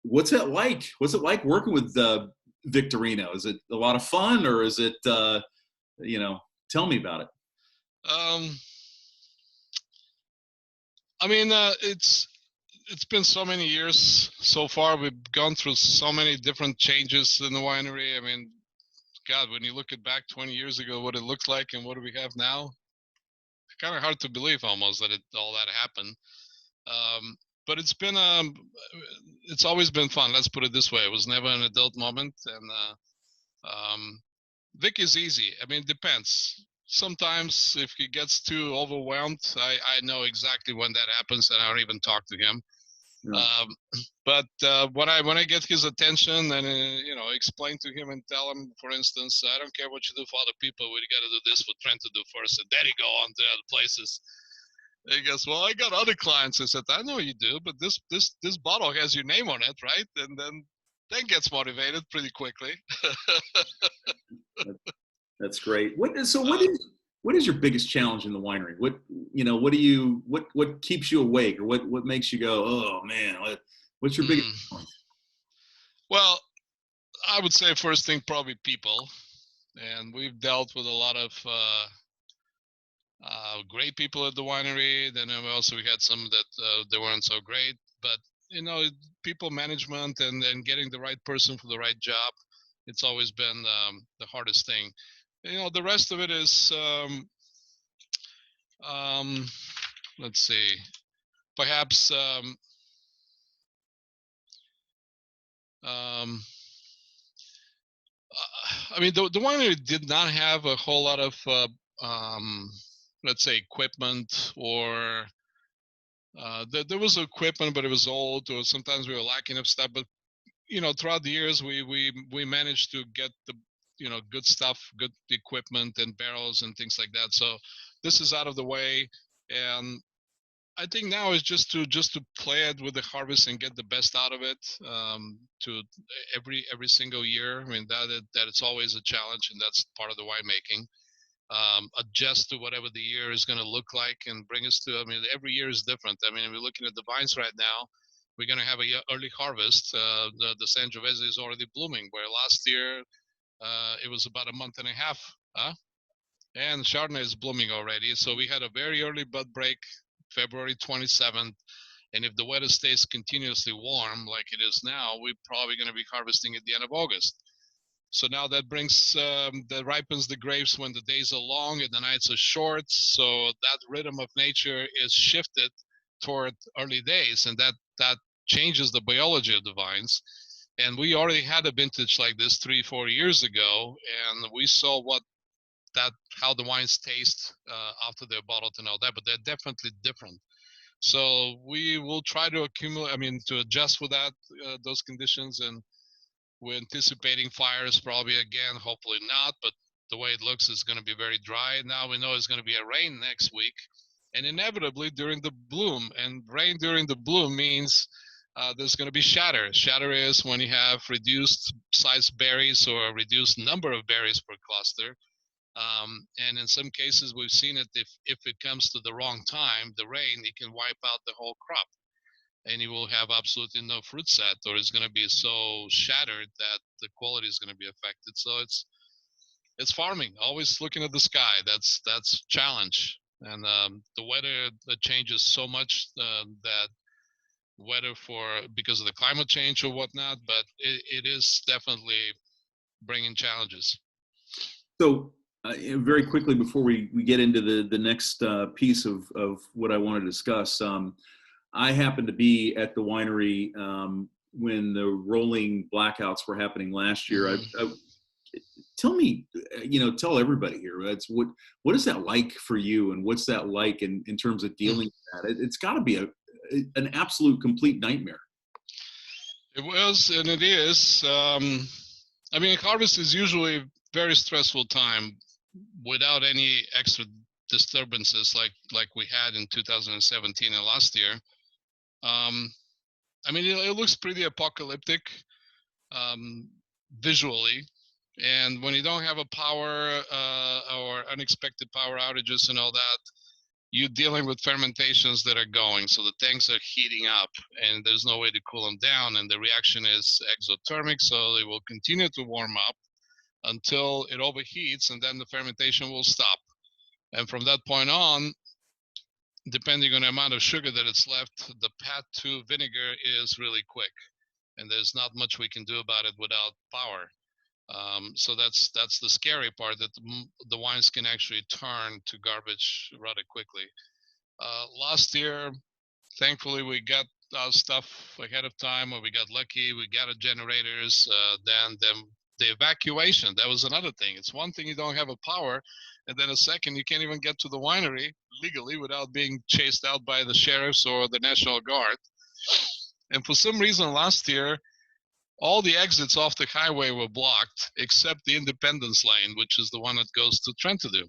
what's it like? What's it like working with Victorino? Is it a lot of fun, or is it, tell me about it. Um, I mean, it's been so many years so far. We've gone through so many different changes in the winery. I mean, God, when you look at back 20 years ago, what it looked like and what do we have now, it's kind of hard to believe almost that all that happened. But it's always been fun. Let's put it this way. It was never an adult moment. And Vic is easy. I mean, it depends. Sometimes if he gets too overwhelmed, I know exactly when that happens, and I don't even talk to him. Yeah. But when I get his attention and explain to him and tell him, for instance, I don't care what you do for other people, we got to do this for Trentadue first, and then you go on to other places. And he goes, well, I got other clients. I said, I know you do, but this bottle has your name on it, right? And then gets motivated pretty quickly. That's great. What is your biggest challenge in the winery? What keeps you awake, or what makes you go, oh man, what's your biggest challenge? Well, I would say first thing probably people, and we've dealt with a lot of great people at the winery. Then we had some that they weren't so great, but people management and getting the right person for the right job, it's always been the hardest thing. The rest of it is let's see, perhaps I mean, the winery did not have a whole lot of let's say equipment, or there was equipment, but it was old, or sometimes we were lacking of stuff. But throughout the years, we managed to get the good stuff, good equipment and barrels and things like that. So this is out of the way, and I think now is just to play it with the harvest and get the best out of it. To every single year. I mean that it's always a challenge, and that's part of the winemaking. Adjust to whatever the year is going to look like and bring us to. I mean, every year is different. I mean, we're looking at the vines right now. We're going to have a early harvest. The Sangiovese is already blooming, where last year it was about a month and a half. And Chardonnay is blooming already. So we had a very early bud break, February 27th. And if the weather stays continuously warm like it is now, we're probably going to be harvesting at the end of August. So now that brings, that ripens the grapes when the days are long and the nights are short. So that rhythm of nature is shifted toward early days, and that changes the biology of the vines. And we already had a vintage like this 3-4 years ago, and we saw how the wines taste after they're bottled and all that, but they're definitely different. So we will try to to adjust with those conditions, and we're anticipating fires probably again, hopefully not, but the way it looks is going to be very dry. Now we know it's going to be a rain next week, and inevitably during the bloom, and rain during the bloom means there's going to be shatter. Shatter is when you have reduced size berries or a reduced number of berries per cluster. And in some cases, we've seen it if it comes to the wrong time, the rain, it can wipe out the whole crop, and you will have absolutely no fruit set, or it's going to be so shattered that the quality is going to be affected. So it's farming, always looking at the sky. That's challenge, and the weather that changes so much that weather because of the climate change or whatnot, but it is definitely bringing challenges. So very quickly before we get into the next piece of what I want to discuss, I happened to be at the winery when the rolling blackouts were happening last year. Tell me, tell everybody here, what is that like for you, and what's that like in terms of dealing with that? It's got to be an absolute complete nightmare. It was, and it is. I mean, harvest is usually a very stressful time without any extra disturbances like we had in 2017 and last year. I mean, it looks pretty apocalyptic visually, and when you don't have a power or unexpected power outages and all that, you're dealing with fermentations that are going. So the tanks are heating up and there's no way to cool them down. And the reaction is exothermic. So they will continue to warm up until it overheats, and then the fermentation will stop. And from that point on, depending on the amount of sugar that it's left, the path to vinegar is really quick. And there's not much we can do about it without power. So that's the scary part, that the wines can actually turn to garbage rather quickly. Last year, thankfully, we got our stuff ahead of time, or we got lucky. We got our generators. Then the evacuation, that was another thing. It's one thing you don't have a power, and then a second, you can't even get to the winery legally without being chased out by the sheriffs or the National Guard. And for some reason last year, all the exits off the highway were blocked except the Independence Lane, which is the one that goes to Trentadue.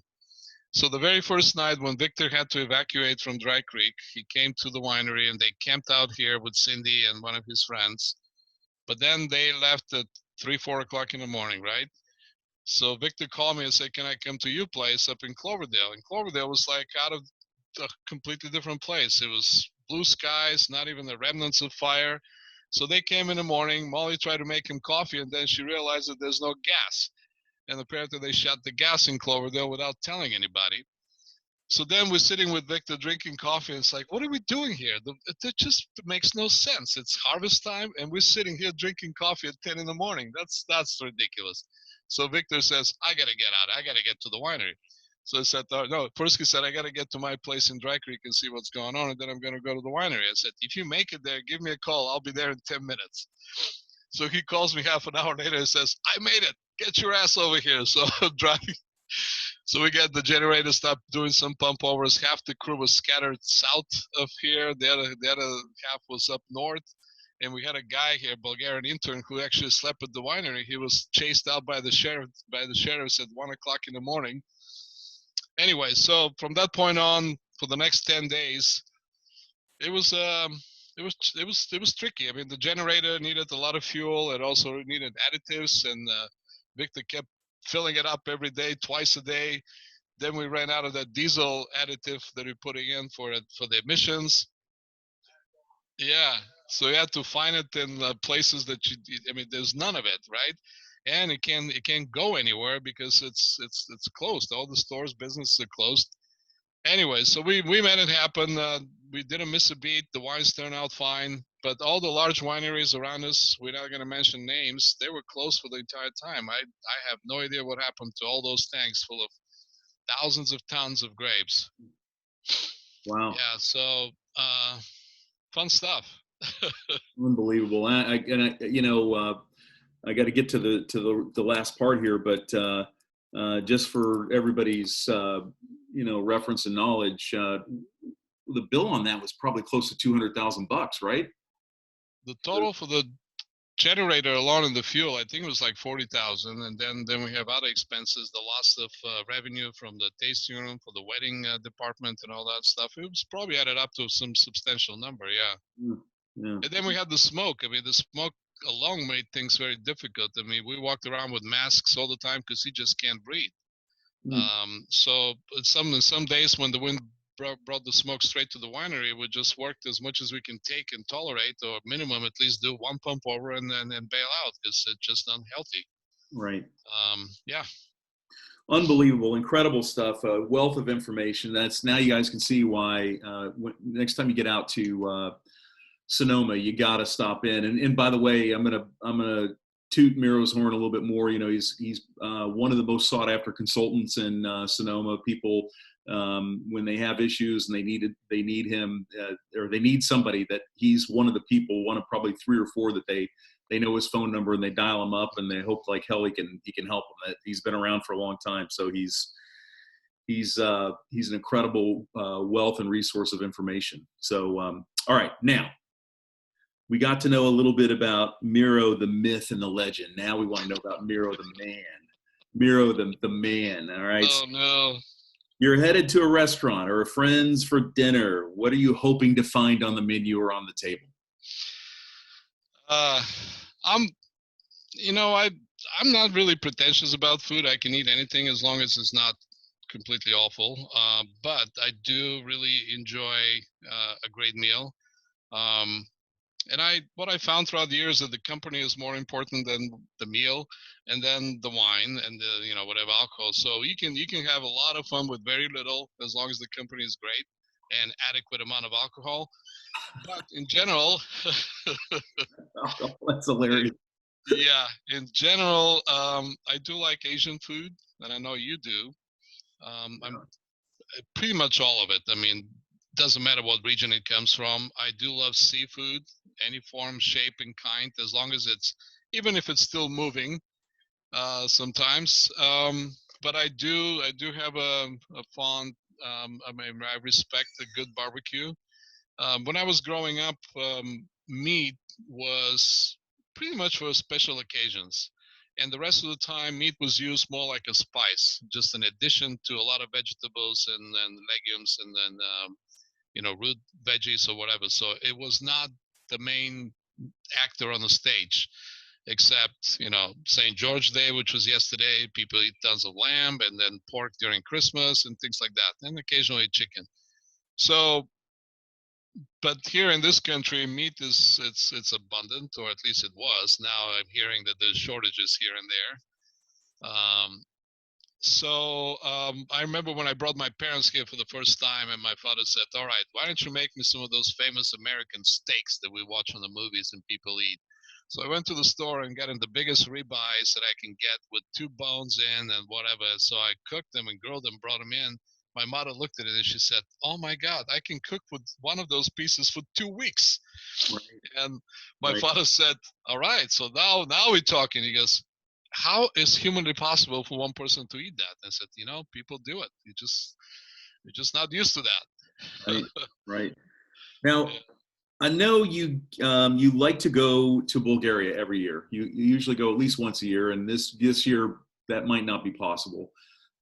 So the very first night when Victor had to evacuate from Dry Creek, he came to the winery and they camped out here with Cindy and one of his friends. But then they left at 3-4 o'clock in the morning, right? So Victor called me and said, can I come to your place up in Cloverdale? And Cloverdale was like out of a completely different place. It was blue skies, not even the remnants of fire. So they came in the morning. Molly tried to make him coffee, and then she realized that there's no gas. And apparently they shut the gas in Cloverdale without telling anybody. So then we're sitting with Victor drinking coffee, and it's like, what are we doing here? It just makes no sense. It's harvest time, and we're sitting here drinking coffee at 10 in the morning. That's ridiculous. So Victor says, I got to get out. I got to get to the winery. So I said, no, first he said, I got to get to my place in Dry Creek and see what's going on, and then I'm going to go to the winery. I said, if you make it there, give me a call. I'll be there in 10 minutes. So he calls me half an hour later and says, I made it. Get your ass over here. So I'm driving. So we got the generator stopped doing some pump overs. Half the crew was scattered south of here. The other half was up north. And we had a guy here, Bulgarian intern, who actually slept at the winery. He was chased out by the sheriffs at 1 o'clock in the morning. Anyway, so from that point on, for the next 10 days, it was tricky. I mean, the generator needed a lot of fuel. It also needed additives, and Victor kept filling it up every day, twice a day. Then we ran out of that diesel additive that we're putting in for the emissions. Yeah, so you had to find it in places that there's none of it, right? And it can't go anywhere because it's closed. All the stores, businesses are closed. Anyway, so we made it happen. We didn't miss a beat. The wines turned out fine. But all the large wineries around us, we're not going to mention names, they were closed for the entire time. I have no idea what happened to all those tanks full of thousands of tons of grapes. Wow. Yeah, so fun stuff. Unbelievable. I got to get to the last part here, but just for everybody's reference and knowledge, the bill on that was probably close to $200,000, right? The total for the generator alone and the fuel, I think it was like 40,000, and then we have other expenses, the loss of revenue from the tasting room for the wedding department and all that stuff. It was probably added up to some substantial number, yeah. Yeah. And then we had the smoke. I mean, the smoke alone made things very difficult. I mean, we walked around with masks all the time because he just can't breathe. So some days when the wind brought the smoke straight to the winery, we just worked as much as we can take and tolerate, or minimum at least do one pump over and then bail out because it's just unhealthy. Right. Yeah. Unbelievable, incredible stuff. A wealth of information. That's now you guys can see why next time you get out to Sonoma, you got to stop in. And by the way, I'm gonna toot Miro's horn a little bit more. You know, he's one of the most sought after consultants in Sonoma. People, when they have issues and they need him, or they need somebody, that he's one of the people, one of probably 3 or 4 that they know his phone number and they dial him up and they hope like hell he can help them. He's been around for a long time, so he's an incredible wealth and resource of information. So all right, now we got to know a little bit about Miro, the myth and the legend. Now we want to know about Miro, the man. Miro, the man. All right. Oh no. You're headed to a restaurant or a friend's for dinner. What are you hoping to find on the menu or on the table? I'm not really pretentious about food. I can eat anything as long as it's not completely awful. But I do really enjoy a great meal. Um, and what I found throughout the years that the company is more important than the meal, and then the wine and the whatever alcohol. So you can have a lot of fun with very little as long as the company is great and adequate amount of alcohol. But in general, Oh, that's hilarious. yeah, in general, I do like Asian food, and I know you do. I'm pretty much all of it. I mean, doesn't matter what region it comes from. I do love seafood, any form, shape, and kind, as long as even if it's still moving, sometimes. But I do have a fond. I mean, I respect a good barbecue. When I was growing up, meat was pretty much for special occasions. And the rest of the time, meat was used more like a spice, just an addition to a lot of vegetables and legumes and then, root veggies or whatever. So it was not the main actor on the stage, except, St. George Day, which was yesterday. People eat tons of lamb and then pork during Christmas and things like that, and occasionally chicken. So but here in this country, meat it's abundant, or at least it was. Now I'm hearing that there's shortages here and there. I remember when I brought my parents here for the first time, and my father said, "All right, why don't you make me some of those famous American steaks that we watch on the movies and people eat?" So I went to the store and got in the biggest ribeyes that I can get with 2 bones in and whatever. So I cooked them and grilled them, brought them in. My mother looked at it and she said, "Oh my God, I can cook with one of those pieces for 2 weeks." Right, And my right. father said, "All right, so now we're talking." He goes, "How is humanly possible for one person to eat that?" I said, "People do it. You're just not used to that." Right, right. Now, I know you like to go to Bulgaria every year. You usually go at least once a year, and this year that might not be possible.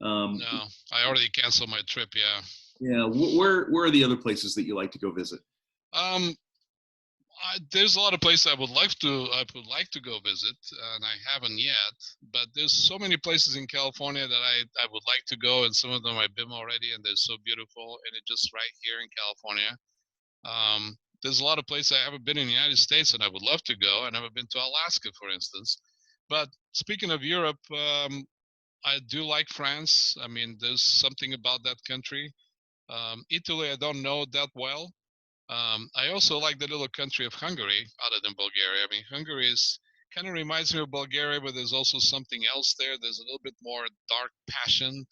Um, No, I already canceled my trip. Yeah. yeah, where are the other places that you like to go visit? Um, there's a lot of places I would like to go visit, and I haven't yet. But there's so many places in California that I would like to go, and some of them I've been already, and they're so beautiful, and it's just right here in California. There's a lot of places I haven't been in the United States, and I would love to go. I never been to Alaska, for instance. But speaking of Europe, I do like France. I mean, there's something about that country. Italy, I don't know that well. I also like the little country of Hungary, other than Bulgaria. I mean, Hungary is kind of reminds me of Bulgaria, but there's also something else there. There's a little bit more dark passion,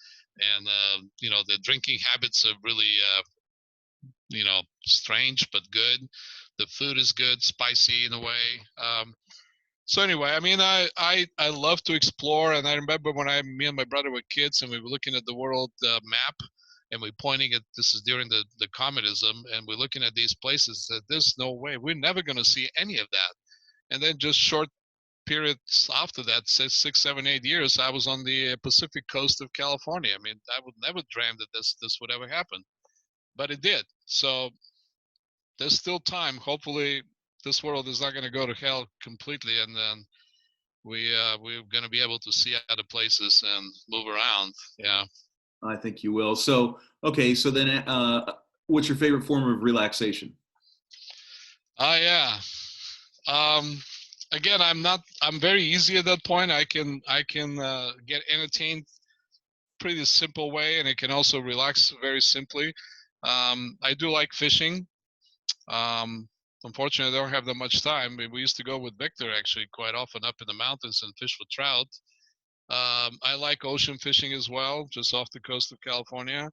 and the drinking habits are really strange but good. The food is good, spicy in a way. So anyway, I mean, I love to explore, and I remember when me and my brother were kids, and we were looking at the world map, and we're pointing at this is during the communism, and we're looking at these places that there's no way we're never going to see any of that. And then just short periods after that, 6, 7, 8 years, I was on the Pacific coast of California. I mean, I would never dream that this would ever happen, but it did. So there's still time. Hopefully, this world is not going to go to hell completely, and then we're going to be able to see other places and move around. Yeah. I think you will. So, okay, so then, what's your favorite form of relaxation? Yeah. Um, Again, I'm very easy at that point. I can get entertained pretty simple way, and it can also relax very simply. I do like fishing. Um, Unfortunately, I don't have that much time. We used to go with Victor actually quite often up in the mountains and fish for trout. I like ocean fishing as well, just off the coast of California.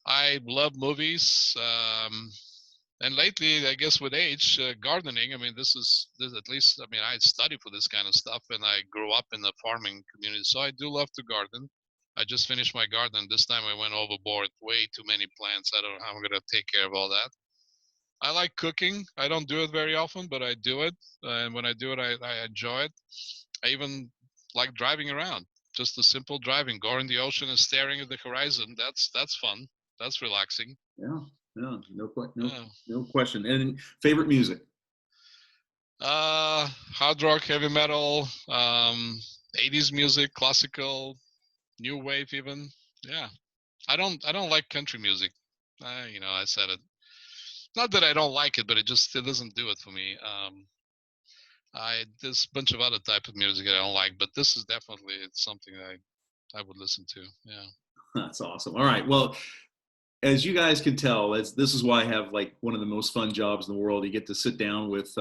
I love movies. And lately, I guess with age, gardening. I mean, this at least. I mean, I studied for this kind of stuff, and I grew up in the farming community, so I do love to garden. I just finished my garden. This time I went overboard. Way too many plants. I don't know how I'm gonna take care of all that. I like cooking. I don't do it very often, but I do it, and when I do it, I enjoy it. I even like driving around. Just the simple driving, going in the ocean and staring at the horizon. That's fun. That's relaxing. Yeah, yeah, no, Yeah. no question. And favorite music? Hard rock, heavy metal, 80s music, classical, new wave even. Yeah. I don't like country music. I said it. Not that I don't like it, but it doesn't do it for me. There's a bunch of other type of music that I don't like, but this is definitely something I would listen to. Yeah. That's awesome. All right. Well, as you guys can tell, this is why I have like one of the most fun jobs in the world. You get to sit down with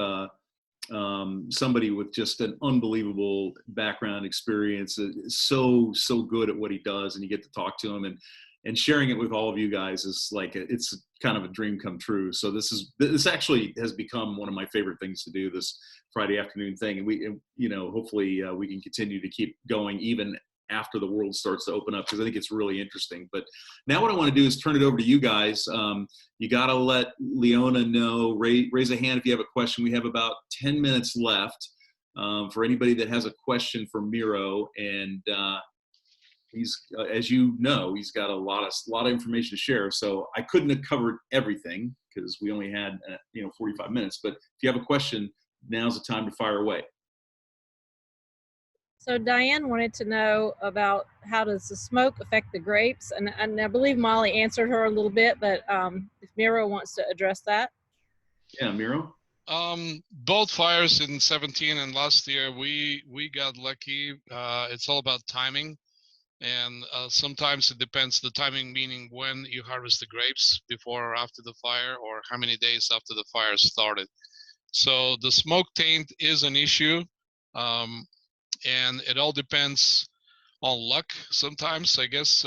somebody with just an unbelievable background experience, so good at what he does, and you get to talk to him, and sharing it with all of you guys is like it's kind of a dream come true. So this actually has become one of my favorite things to do, this Friday afternoon thing, and hopefully we can continue to keep going even after the world starts to open up, because I think it's really interesting. But now what I want to do is turn it over to you guys. You got to let Leona know, raise a hand if you have a question. We have about 10 minutes left for anybody that has a question for Miro. And he's, as you know, he's got a lot of information to share. So I couldn't have covered everything because we only had 45 minutes. But if you have a question, now's the time to fire away. So Diane wanted to know about how does the smoke affect the grapes, and I believe Molly answered her a little bit, but if Miro wants to address that. Yeah, Miro. Both fires in 17 and last year, we got lucky. It's all about timing, and sometimes it depends. The timing meaning when you harvest the grapes, before or after the fire, or how many days after the fire started. So the smoke taint is an issue. And it all depends on luck sometimes, I guess,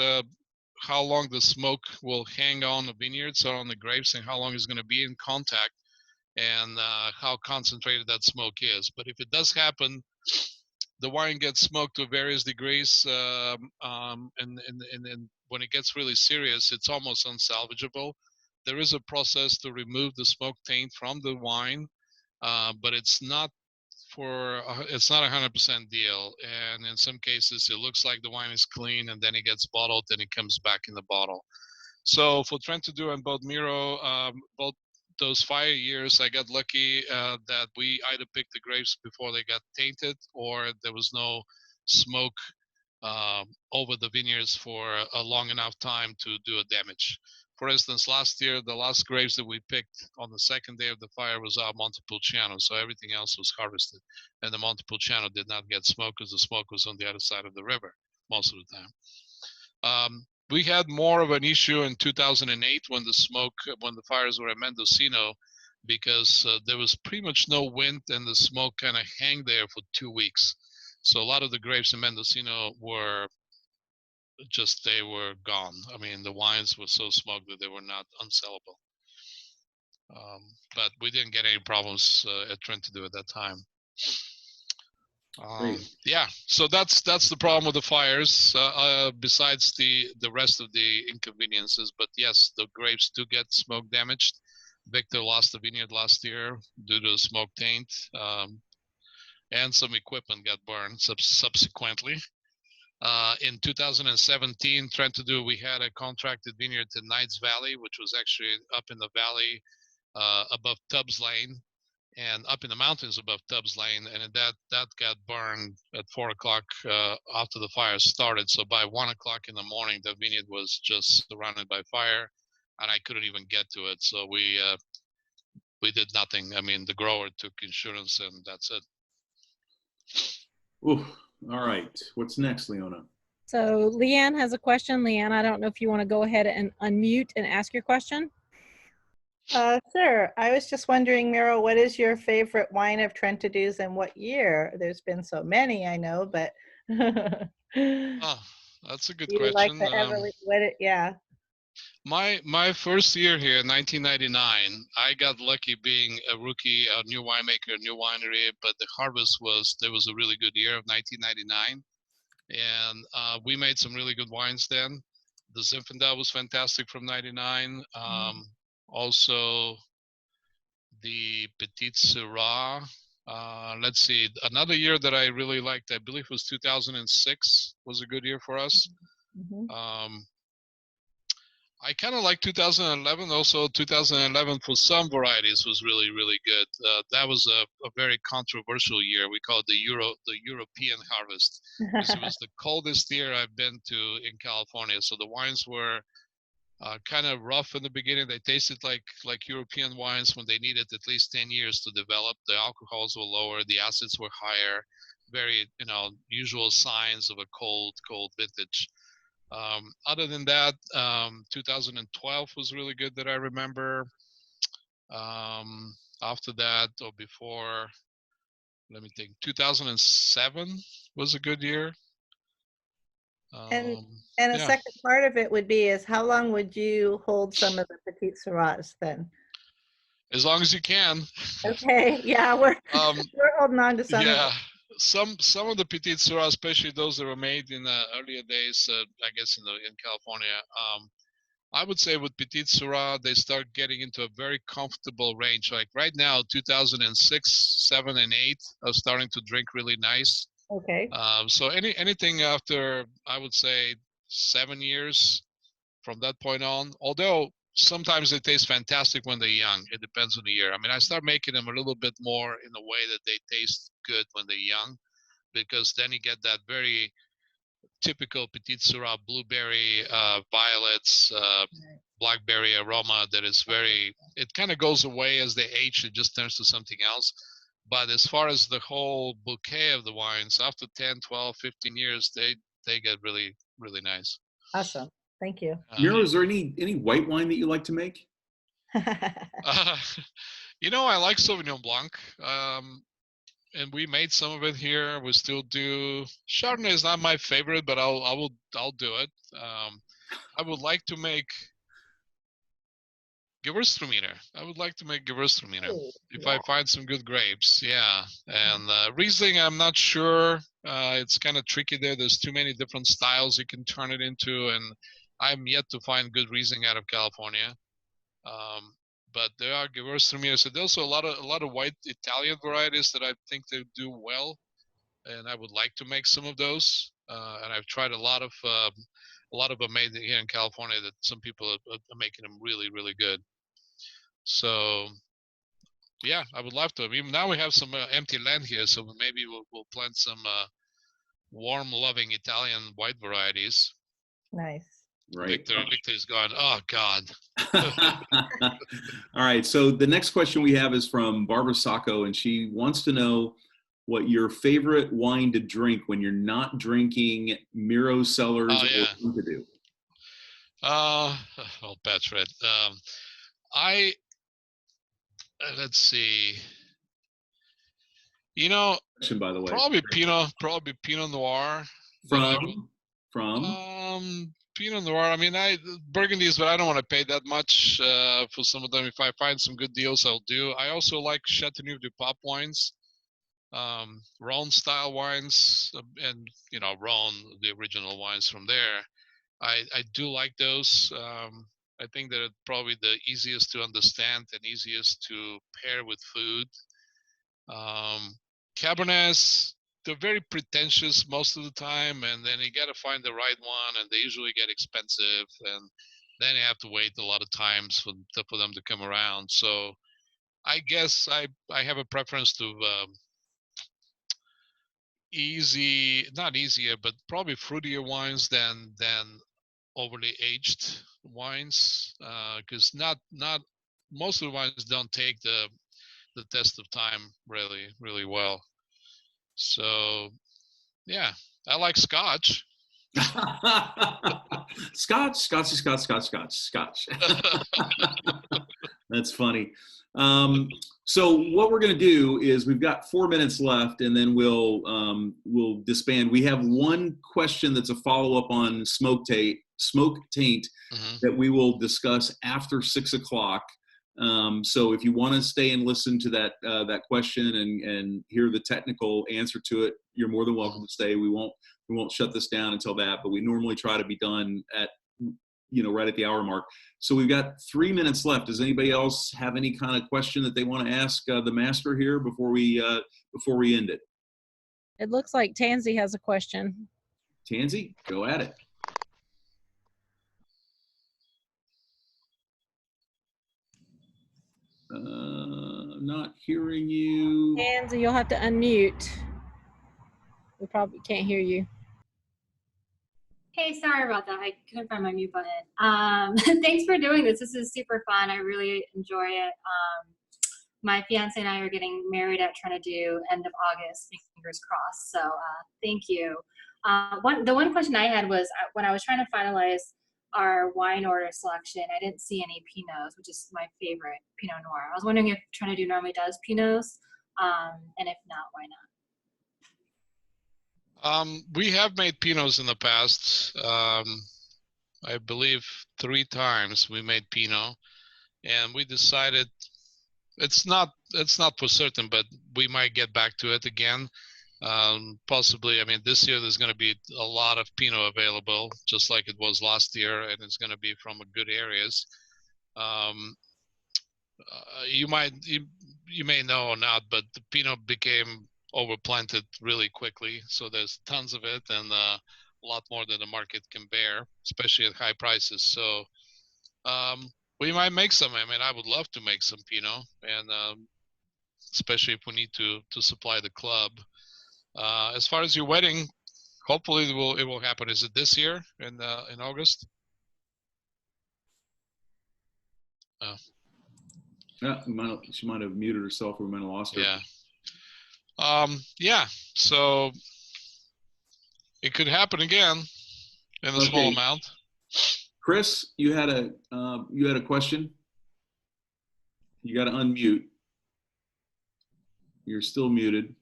how long the smoke will hang on the vineyards or on the grapes, and how long it's going to be in contact, and how concentrated that smoke is. But if it does happen, the wine gets smoked to various degrees, and when it gets really serious, it's almost unsalvageable. There is a process to remove the smoke taint from the wine, but it's not it's not 100% deal, and in some cases it looks like the wine is clean, and then it gets bottled and it comes back in the bottle. So for Trentadue and both Miro, both those fire years, I got lucky that we either picked the grapes before they got tainted, or there was no smoke over the vineyards for a long enough time to do a damage. For instance, last year, the last grapes that we picked on the second day of the fire was our Montepulciano, so everything else was harvested. And the Montepulciano did not get smoke because the smoke was on the other side of the river most of the time. We had more of an issue in 2008 when the fires were in Mendocino, because there was pretty much no wind, and the smoke kind of hang there for 2 weeks. So a lot of the grapes in Mendocino they were gone. I mean, the wines were so smoked that they were not unsellable. But we didn't get any problems at Trentadue at that time. Yeah, so that's the problem with the fires, besides the rest of the inconveniences. But yes, the grapes do get smoke damaged. Victor lost the vineyard last year due to smoke taint, and some equipment got burned subsequently. In 2017, Trentadue, we had a contracted vineyard in Knights Valley, which was actually up in the valley above Tubbs Lane, and up in the mountains above Tubbs Lane, and that got burned at 4 o'clock after the fire started. So by 1 o'clock in the morning, the vineyard was just surrounded by fire, and I couldn't even get to it. So we did nothing. I mean, the grower took insurance, and that's it. Ooh, all right. What's next, Leona? So Leanne has a question. Leanne, I don't know if you want to go ahead and unmute and ask your question. Sure. I was just wondering, Miro, what is your favorite wine of Trentadue's and what year? There's been so many, I know, but Oh, that's a good do you question. like yeah. My first year here, 1999, I got lucky being a rookie, a new winemaker, a new winery, but the harvest there was a really good year of 1999. And we made some really good wines then. The Zinfandel was fantastic from 99. Also, the Petit Syrah. Let's see, another year that I really liked, I believe was 2006, was a good year for us. I kind of like 2011. Also, 2011 for some varieties was really, really good. That was a very controversial year. We call it the European harvest, because it was the coldest year I've been to in California. So the wines were kind of rough in the beginning. They tasted like European wines when they needed at least 10 years to develop. The alcohols were lower, the acids were higher. Very, usual signs of a cold vintage. Other than that, 2012 was really good that I remember. After that, or before, let me think, 2007 was a good year. And a Yeah. second part of it would be is how long would you hold some of the Petite Syrahs then? As long as you can. Okay, yeah, we're holding on to some of Yeah, it. some of the Petite Syrah, especially those that were made in the earlier days, I guess in California. I would say with Petite Syrah, they start getting into a very comfortable range. Like right now, 2006, 7, and 8 are starting to drink really nice. Okay. So anything after, I would say, 7 years from that point on, although sometimes they taste fantastic when they're young. It depends on the year. I mean, I start making them a little bit more in the way that they taste good when they're young, because then you get that very typical Petite Syrah blueberry, violets, blackberry aroma that is very, it kind of goes away as they age. It just turns to something else. But as far as the whole bouquet of the wines, after 10, 12, 15 years, they get really, really nice. Awesome. Thank you. Miro, is there any white wine that you like to make? I like Sauvignon Blanc. And we made some of it here. We still do. Chardonnay is not my favorite, but I'll do it. I would like to make Gewürztraminer. I would like to make Gewürztraminer if I find some good grapes. Yeah, and Riesling, I'm not sure. It's kind of tricky there. There's too many different styles you can turn it into, and I'm yet to find good Riesling out of California. But there are Gewürztraminer. So there's also a lot of white Italian varieties that I think they do well, and I would like to make some of those. And I've tried a lot of them made here in California that some people are making them really, really good. So yeah, I would love to. I mean, now we have some empty land here, so maybe we'll plant some warm, loving Italian white varieties. Nice. Right. Victor's gone, oh God. All right. So the next question we have is from Barbara Sacco, and she wants to know what your favorite wine to drink when you're not drinking Miro Cellars or Trentadue. Oh, that's right. Let's see. By the way, probably Pinot Noir. From Pinot Noir. I mean, Burgundies, but I don't want to pay that much for some of them. If I find some good deals, I'll do. I also like Chateauneuf du Pape wines, Rhone style wines, and Rhone, the original wines from there. I do like those. I think they're probably the easiest to understand and easiest to pair with food. Cabernets, they're very pretentious most of the time, and then you got to find the right one, and they usually get expensive, and then you have to wait a lot of times for them to come around. So I guess I have a preference to not easier, but probably fruitier wines than overly aged wines, because not most of the wines don't take the test of time really well. So yeah, I like Scotch. Scotch. That's funny. So what we're going to do is we've got 4 minutes left, and then we'll disband. We have one question that's a follow-up on smoke taint that we will discuss after 6 o'clock. So if you want to stay and listen to that question and hear the technical answer to it, you're more than welcome to stay. We won't shut this down until that, but we normally try to be done at right at the hour mark. So we've got 3 minutes left. Does anybody else have any kind of question that they want to ask the master here before we end it? It looks like Tansy has a question. Tansy, go at it. Not hearing you. Hands, you'll have to unmute. We probably can't hear you. Hey, sorry about that. I couldn't find my mute button. Thanks for doing this. This is super fun. I really enjoy it. My fiance and I are getting married at Trentadue end of August, fingers crossed. So thank you. The one question I had was when I was trying to finalize our wine order selection, I didn't see any Pinots, which is my favorite Pinot Noir. I was wondering if Trentadue normally does Pinots, and if not, why not? We have made Pinots in the past. I believe 3 times we made Pinot, and we decided it's not for certain, but we might get back to it again. Possibly, I mean, this year there's going to be a lot of Pinot available, just like it was last year, and it's going to be from good areas. You may know or not, but the Pinot became overplanted really quickly, so there's tons of it and a lot more than the market can bear, especially at high prices. So we might make some. I mean, I would love to make some Pinot, and especially if we need to supply the club. As far as your wedding, hopefully it will happen. Is it this year in August? Yeah, she might have muted herself, or we might have lost her. Yeah. Yeah. So it could happen again in a small amount. Chris, you had a question. You got to unmute. You're still muted.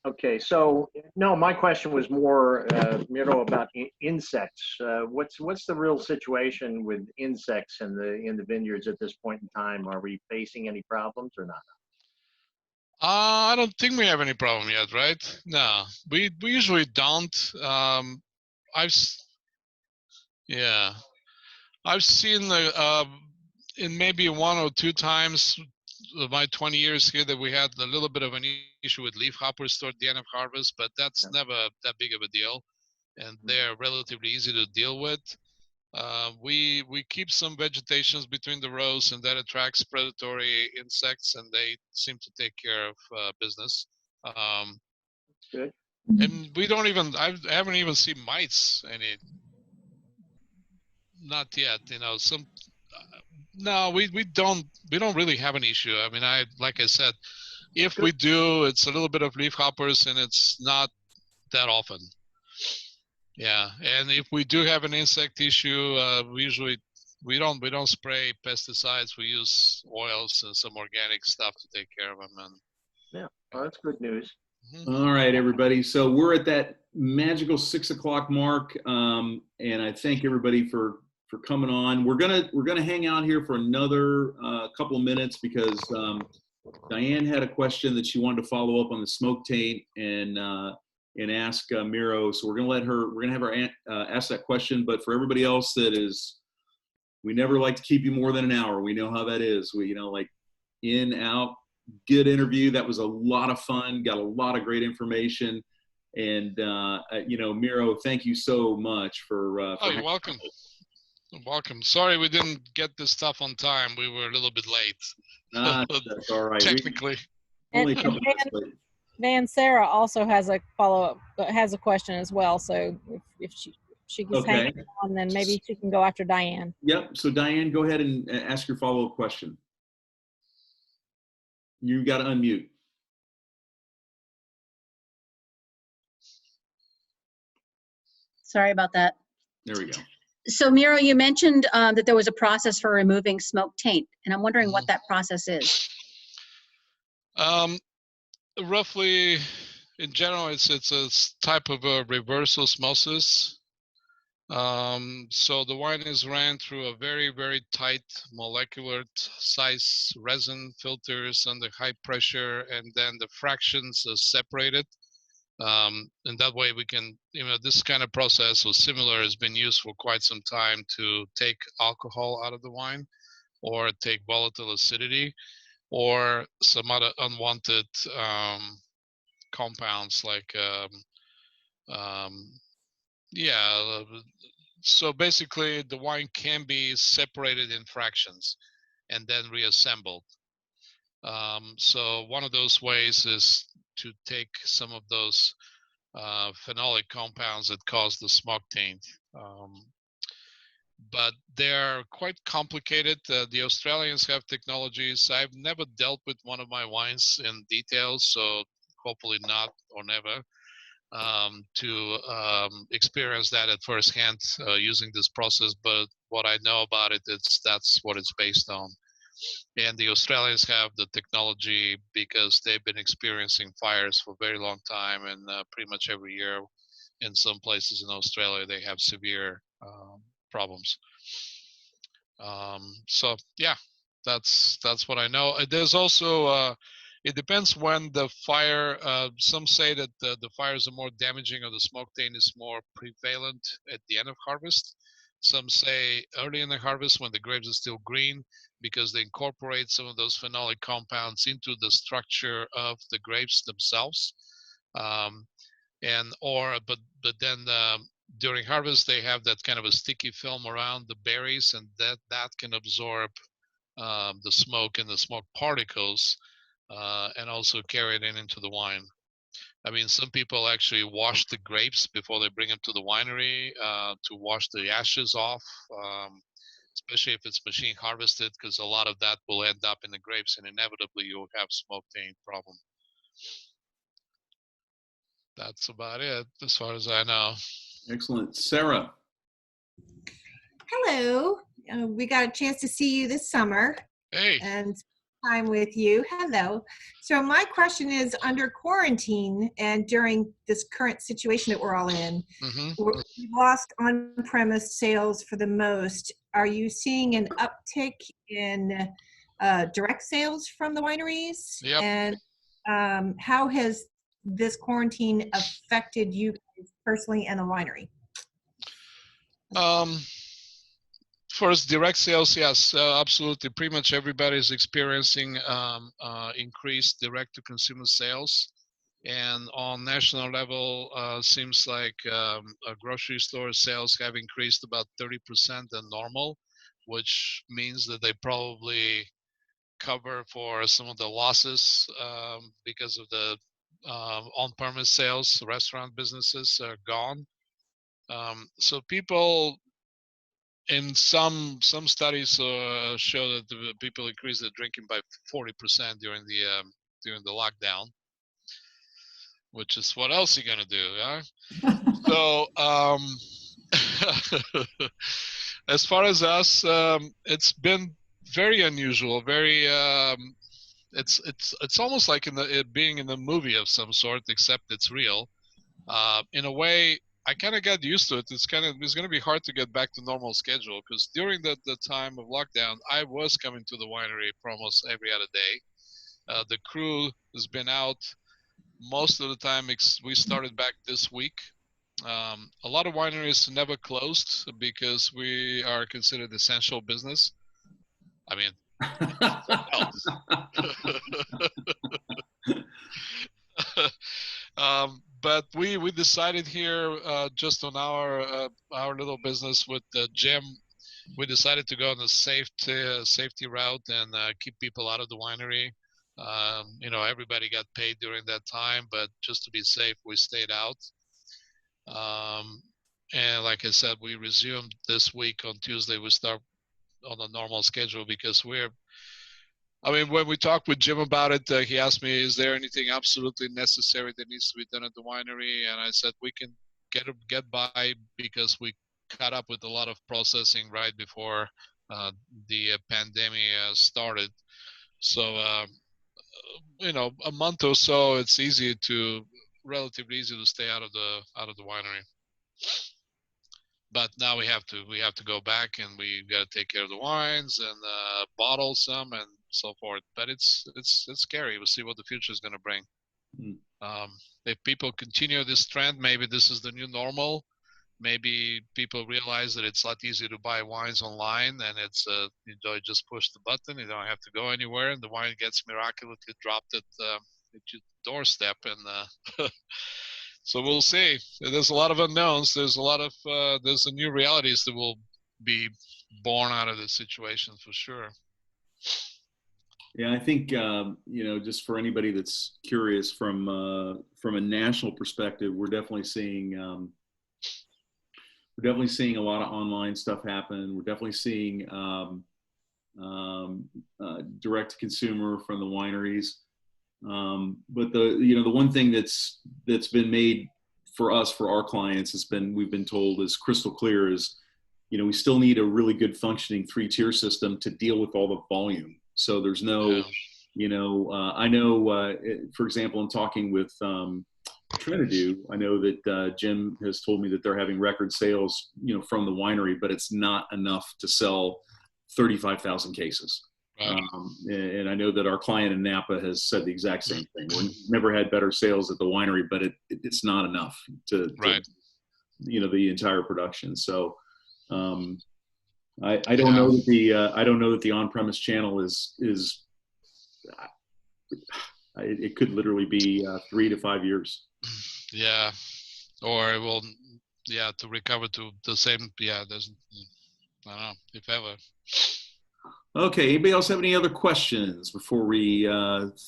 Okay, so no, my question was more, Miro, about insects. What's the real situation with insects in the vineyards at this point in time? Are we facing any problems or not? I don't think we have any problem yet, right? No, we usually don't. I've seen in maybe 1 or 2 times my 20 years here that we had a little bit of an issue with leaf hoppers toward the end of harvest, but that's never that big of a deal, and they're relatively easy to deal with. We keep some vegetations between the rows, and that attracts predatory insects, and they seem to take care of business. Good. And we don't even, I haven't even seen mites not yet, you know. No, we don't really have an issue. I mean, like I said, if we do, it's a little bit of leaf hoppers, and it's not that often. Yeah, and if we do have an insect issue, we don't spray pesticides. We use oils and some organic stuff to take care of them. And yeah, well, that's good news. All right, everybody. So we're at that magical 6 o'clock mark, and I thank everybody for coming on. We're gonna hang out here for another couple of minutes because Diane had a question that she wanted to follow up on the smoke taint and ask Miro. So we're gonna have her ask that question. But for everybody else we never like to keep you more than an hour. We know how that is. We, like in, out, good interview. That was a lot of fun. Got a lot of great information. And Miro, thank you so much for you're welcome. Welcome. Sorry we didn't get this stuff on time. We were a little bit late. That's all right. Technically. Van Sarah also has a follow-up, has a question as well. So if she gets hanging on, then maybe she can go after Diane. Yep. So Diane, go ahead and ask your follow-up question. You got to unmute. Sorry about that. There we go. So Miro, you mentioned that there was a process for removing smoke taint, and I'm wondering what that process is. Roughly, in general, it's a type of a reverse osmosis. So the wine is ran through a very, very tight molecular size resin filters under high pressure, and then the fractions are separated. And that way we can, this kind of process or similar has been used for quite some time to take alcohol out of the wine or take volatile acidity or some other unwanted compounds like, so basically the wine can be separated in fractions and then reassembled. So one of those ways is to take some of those phenolic compounds that cause the smoke taint. But they're quite complicated. The Australians have technologies. I've never dealt with one of my wines in detail, so hopefully not or never to experience that at first hand using this process. But what I know about it, that's what it's based on. And the Australians have the technology because they've been experiencing fires for a very long time, and pretty much every year in some places in Australia they have severe problems. So yeah, that's what I know. There's also it depends when the fire. Some say that the fires are more damaging or the smoke taint is more prevalent at the end of harvest. Some say early in the harvest when the grapes are still green, because they incorporate some of those phenolic compounds into the structure of the grapes themselves. But then during harvest they have that kind of a sticky film around the berries, and that can absorb the smoke and the smoke particles and also carry it into the wine. I mean, some people actually wash the grapes before they bring them to the winery to wash the ashes off, especially if it's machine harvested, because a lot of that will end up in the grapes and inevitably you'll have smoke taint problem. That's about it as far as I know. Excellent. Sarah. Hello. We got a chance to see you this summer. Hey. And time with you. Hello. So my question is, under quarantine and during this current situation that we're all in, we've lost on-premise sales for the most. Are you seeing an uptick in direct sales from the wineries? Yep. And how has this quarantine affected you personally and the winery? First, direct sales, yes, absolutely. Pretty much everybody is experiencing increased direct-to-consumer sales. And on national level, seems like grocery store sales have increased about 30% than normal, which means that they probably cover for some of the losses because of the on-premise sales. Restaurant businesses are gone. So people, in some studies show that the people increase their drinking by 40% during the lockdown, which is what else you gonna do, yeah? So as far as us, it's been very unusual, very it's almost like it being in a movie of some sort, except it's real. In a way, I kind of got used to it. It's going to be hard to get back to normal schedule, because during the time of lockdown, I was coming to the winery for almost every other day. The crew has been out most of the time. We started back this week. A lot of wineries never closed because we are considered essential business. I mean, but we decided here just on our little business with Jim, we decided to go on the safety route and keep people out of the winery. You know, everybody got paid during that time, but just to be safe, we stayed out. And like I said, we resumed this week on Tuesday. We start on a normal schedule because I mean, when we talked with Jim about it, he asked me, is there anything absolutely necessary that needs to be done at the winery? And I said, we can get by because we caught up with a lot of processing right before the pandemic started. So, you know, a month or so, it's relatively easy to stay out of the winery. But now we have to go back, and we got to take care of the wines and bottle some and so forth. But it's scary. We'll see what the future is going to bring. If people continue this trend, maybe this is the new normal. Maybe people realize that it's a lot easier to buy wines online, and it's you just push the button. You don't have to go anywhere, and the wine gets miraculously dropped at your doorstep. And so we'll see. There's a lot of unknowns. There's a new realities that will be born out of this situation for sure. Yeah, I think just for anybody that's curious from a national perspective, we're definitely seeing a lot of online stuff happen. We're definitely seeing direct to consumer from the wineries. But the one thing that's been made for us, for our clients, we've been told is crystal clear is, we still need a really good functioning 3-tier system to deal with all the volume. So there's no, I know, for example, in talking with Trentadue, I know that Jim has told me that they're having record sales, from the winery, but it's not enough to sell 35,000 cases. And I know that our client in Napa has said the exact same thing. We've never had better sales at the winery, but it's not enough to the entire production. So I don't know that the on-premise channel is it could literally be 3 to 5 years. Yeah, or it will, to recover to the same. Yeah, there's, I don't know, if ever. Okay, anybody else have any other questions before we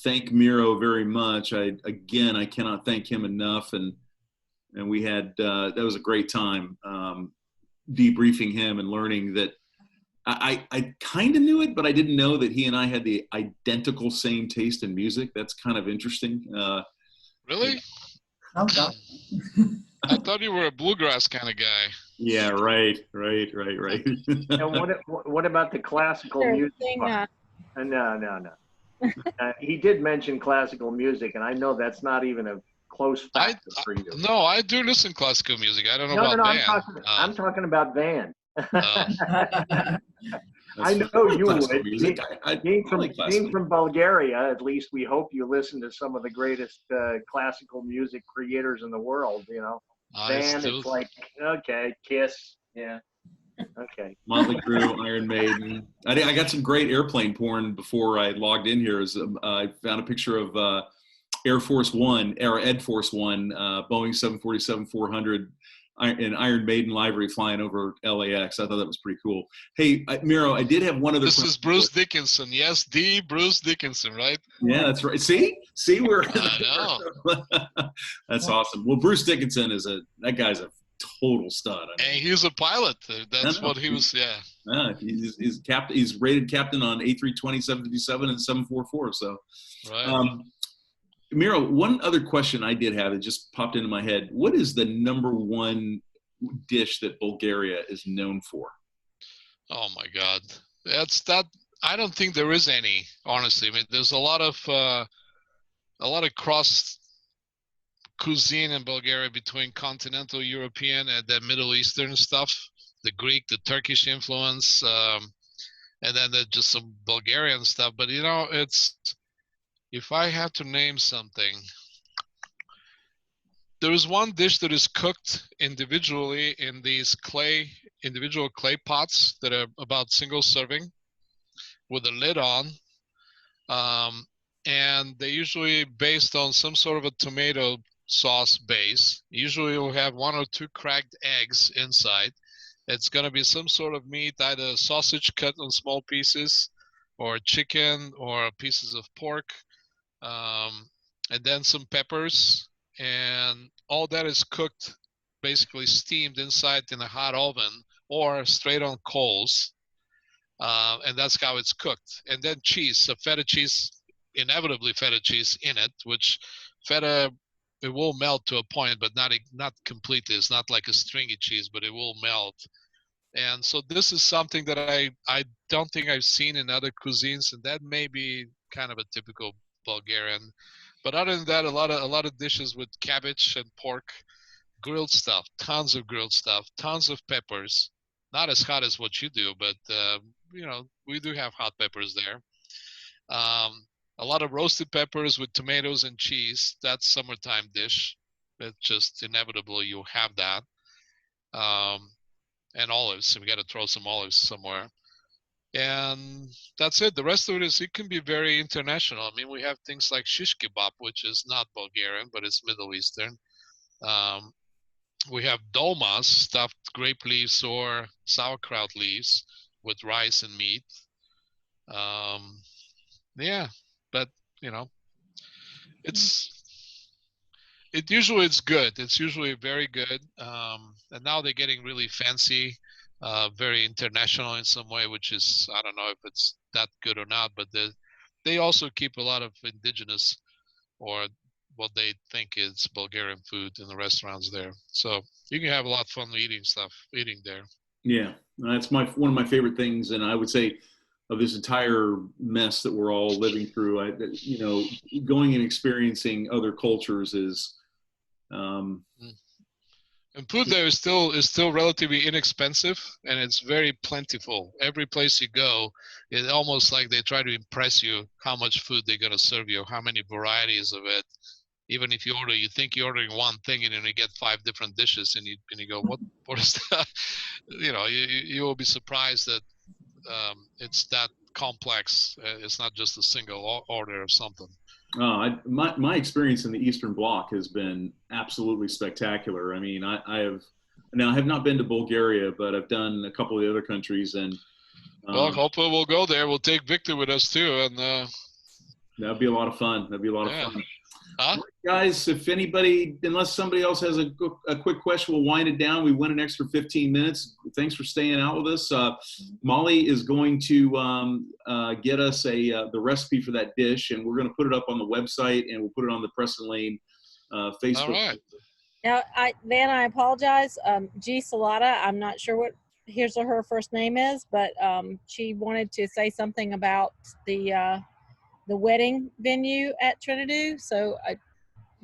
thank Miro very much? I cannot thank him enough, and we had that was a great time debriefing him and learning that I kind of knew it, but I didn't know that he and I had the identical same taste in music. That's kind of interesting. Really? I thought you were a bluegrass kind of guy. Yeah, right. And what about the classical music? No. He did mention classical music, and I know that's not even a close factor for you. No, I do listen to classical music. I don't know about Van. I'm talking about Van. I know you would. Being from Bulgaria, at least we hope you listen to some of the greatest classical music creators in the world. Van, it's like, okay, Kiss, yeah, okay. Motley Crue, Iron Maiden. I got some great airplane porn before I logged in here. I found a picture of Ed Force One, Boeing 747-400 in Iron Maiden livery flying over LAX. I thought that was pretty cool. Hey, Miro, I did have one other question. This is Bruce Dickinson. Yes, the Bruce Dickinson, right? Yeah, that's right. See, we're. I know. That's awesome. Well, Bruce Dickinson that guy's a total stud. And he's a pilot. That's what he was. Yeah. He's captain. He's rated captain on A320, 757, and 744. So. Right. Miro, one other question I did have that just popped into my head. What is the number one dish that Bulgaria is known for? Oh my God. I don't think there is any, honestly. I mean, there's a lot of cross cuisine in Bulgaria between continental European and the Middle Eastern stuff, the Greek, the Turkish influence, and then there's just some Bulgarian stuff. But if I had to name something, there is one dish that is cooked individually in these individual clay pots that are about single serving with a lid on. And they usually based on some sort of a tomato sauce base. Usually you'll have 1 or 2 cracked eggs inside. It's going to be some sort of meat, either sausage cut on small pieces or chicken or pieces of pork. And then some peppers, and all that is cooked, basically steamed inside in a hot oven or straight on coals, and that's how it's cooked. And then cheese, feta cheese, inevitably feta cheese in it, which feta, it will melt to a point, but not completely. It's not like a stringy cheese, but it will melt. And so this is something that I don't think I've seen in other cuisines, and that may be kind of a typical Bulgarian. But other than that, a lot of dishes with cabbage and pork, grilled stuff, tons of grilled stuff, tons of peppers. Not as hot as what you do, but we do have hot peppers there. A lot of roasted peppers with tomatoes and cheese. That's summertime dish. It's just inevitable you'll have that. And olives. So we got to throw some olives somewhere. And that's it. The rest of it can be very international. I mean, we have things like shish kebab, which is not Bulgarian, but it's Middle Eastern. We have dolmas, stuffed grape leaves or sauerkraut leaves with rice and meat. Yeah, but you know, usually it's good. It's usually very good. And now they're getting really fancy, very international in some way, which is, I don't know if it's that good or not, but they also keep a lot of indigenous or what they think is Bulgarian food in the restaurants there. So you can have a lot of fun eating there. Yeah, that's one of my favorite things, and I would say of this entire mess that we're all living through, going and experiencing other cultures is. And food there is still relatively inexpensive, and it's very plentiful. Every place you go, it's almost like they try to impress you how much food they're going to serve you, how many varieties of it. Even if you think you're ordering one thing, and then you get 5 different dishes, and you go, what is that? You will be surprised that it's that complex. It's not just a single order of something. My experience in the Eastern Bloc has been absolutely spectacular. I mean, I have not been to Bulgaria, but I've done a couple of the other countries, and well, hopefully we'll go there. We'll take Victor with us too, and that'd be a lot of fun. That'd be a lot of fun. Huh? Guys, if anybody, unless somebody else has a quick question, we'll wind it down. We went an extra 15 minutes. Thanks for staying out with us. Molly is going to get us the recipe for that dish, and we're going to put it up on the website, and we'll put it on the Preston Lane Facebook. All right. Now, Van, I apologize. G. Salata, I'm not sure what her first name is, but she wanted to say something about the wedding venue at Trentadue. So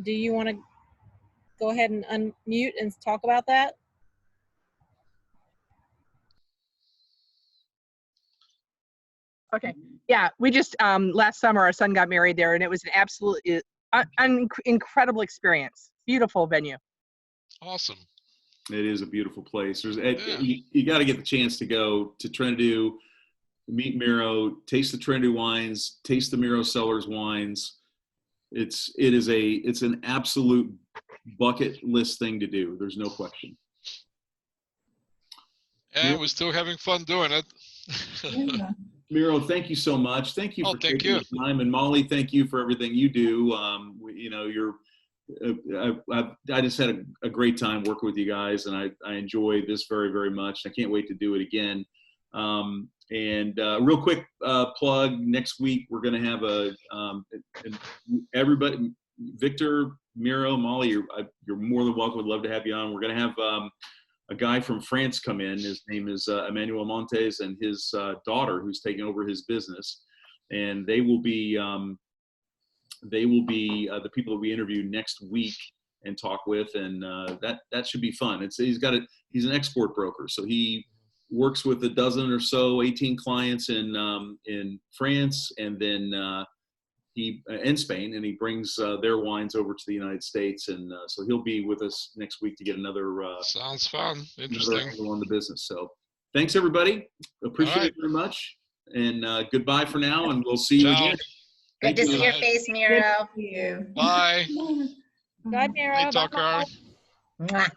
do you want to go ahead and unmute and talk about that? Okay. Yeah, we just, last summer, our son got married there, and it was an absolutely incredible experience. Beautiful venue. Awesome. It is a beautiful place. You got to get the chance to go to Trentadue, meet Miro, taste the Trentadue wines, taste the Miro Cellars wines. It's an absolute bucket list thing to do. There's no question. And we're still having fun doing it. Miro, thank you so much. Thank you for taking the time. And Molly, thank you for everything you do. I just had a great time working with you guys, and I enjoy this very, very much. I can't wait to do it again. And real quick plug, next week we're going to have everybody, Victor, Miro, Molly, you're more than welcome. We'd love to have you on. We're going to have a guy from France come in. His name is Emmanuel Montes, and his daughter, who's taking over his business. And they will be the people that we interview next week and talk with, and that should be fun. He's an export broker, so he works with a dozen or so, 18 clients in France, and then in Spain, and he brings their wines over to the United States, and so he'll be with us next week to get another. Sounds fun. Interesting. Angle on the business. So, thanks everybody. Appreciate it very much, and goodbye for now, and we'll see you again. Good to see your face, Miro. Bye. Bye, Miro. Bye, Tucker. Mwah.